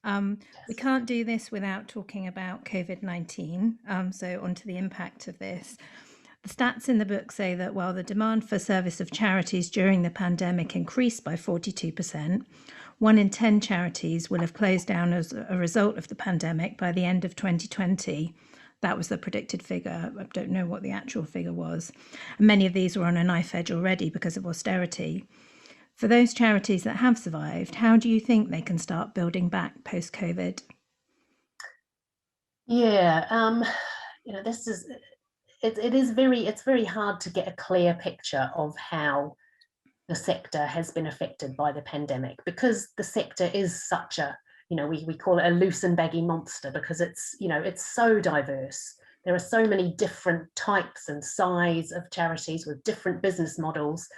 We Yes. can't do this without talking about COVID-19. So onto the impact of this. The stats in the book say that while the demand for service of charities during the pandemic increased by 42%, 1 in 10 charities will have closed down as a result of the pandemic by the end of 2020. That was the predicted figure. I don't know what the actual figure was. And many of these were on a knife edge already because of austerity. For those charities that have survived, how do you think they can start building back post-COVID? Yeah, this is it's very hard to get a clear picture of how the sector has been affected by the pandemic, because the sector is such a, we call it a loose and baggy monster, because it's so diverse. There are so many different types and size of charities with different business models.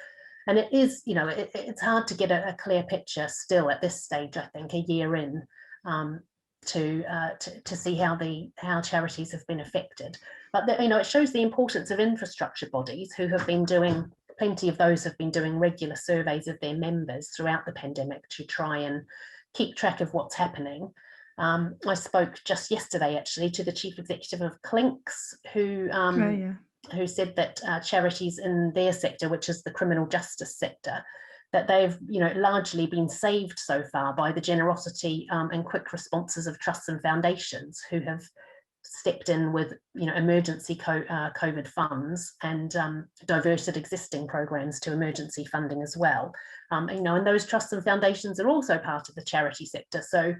And it is, it's hard to get a clear picture still at this stage, I think, a year in, um, to see how charities have been affected. But it shows the importance of infrastructure bodies, who have been doing, plenty of those have been doing regular surveys of their members throughout the pandemic to try and keep track of what's happening. I spoke just yesterday, actually, to the chief executive of Clinks, Oh, yeah. who said that charities in their sector, which is the criminal justice sector, that they've largely been saved so far by the generosity and quick responses of trusts and foundations, who have stepped in with emergency COVID funds, and diverted existing programs to emergency funding as well. And those trusts and foundations are also part of the charity sector, so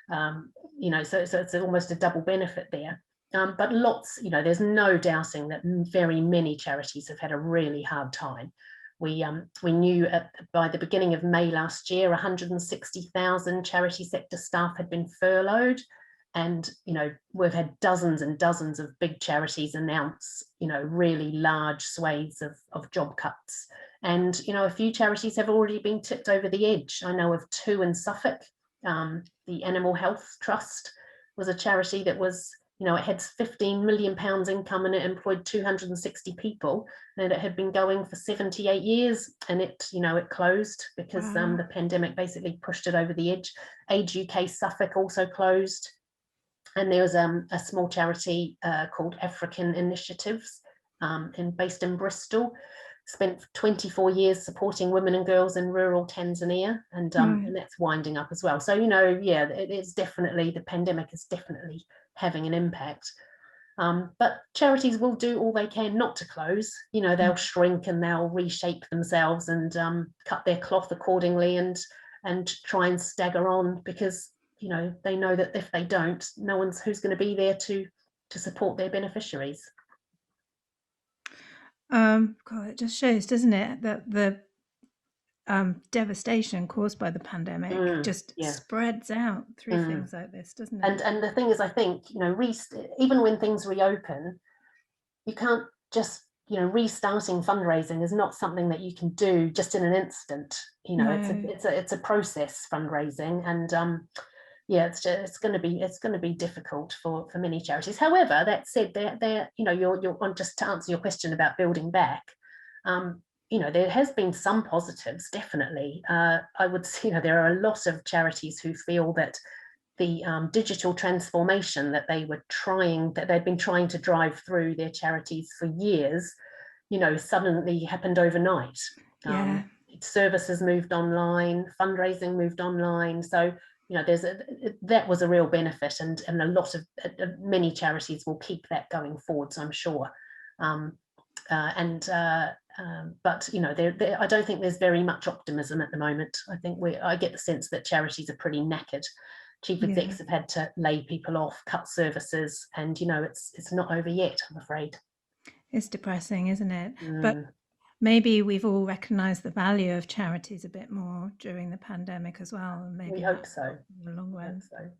so it's almost a double benefit there. But there's no doubting that very many charities have had a really hard time. We knew by the beginning of May last year, 160,000 charity sector staff had been furloughed. And, we've had dozens and dozens of big charities announce, really large swathes of job cuts. And, a few charities have already been tipped over the edge. I know of two in Suffolk. The Animal Health Trust was a charity that was, it had £15 million income, and it employed 260 people, and it had been going for 78 years, and it closed because Wow. the pandemic basically pushed it over the edge. Age UK Suffolk also closed. And there was a small charity called African Initiatives, based in Bristol. Spent 24 years supporting women and girls in rural Tanzania, and Right. that's winding up as well. So it's definitely, the pandemic is definitely having an impact. But charities will do all they can not to close. They'll shrink and they'll reshape themselves and cut their cloth accordingly, and try and stagger on, because they know that if they don't, no one's who's going to be there to support their beneficiaries. God, it just shows, doesn't it, that the devastation caused by the pandemic just Yeah. spreads out through Mm. things like this, doesn't it? And the thing is, I think, even when things reopen, you can't just, restarting fundraising is not something that you can do just in an instant. No. It's a process, fundraising. And yeah, it's going to be difficult for many charities. However, that said, they're you're on, just to answer your question about building back. um there has been some positives, definitely. I would say, there are a lot of charities who feel that the digital transformation that they'd been trying to drive through their charities for years, suddenly happened overnight. Yeah. Services moved online, fundraising moved online. So, that was a real benefit, and a lot of many charities will keep that going forwards, I'm sure. Um, and But I don't think there's very much optimism at the moment. I get the sense that charities are pretty knackered. Chief Yeah. execs have had to lay people off, cut services, and it's not over yet, I'm afraid. It's depressing, isn't it? But Mm, maybe we've all recognized the value of charities a bit more during the pandemic as well, and we maybe hope that'll so. help in the long We hope run. so.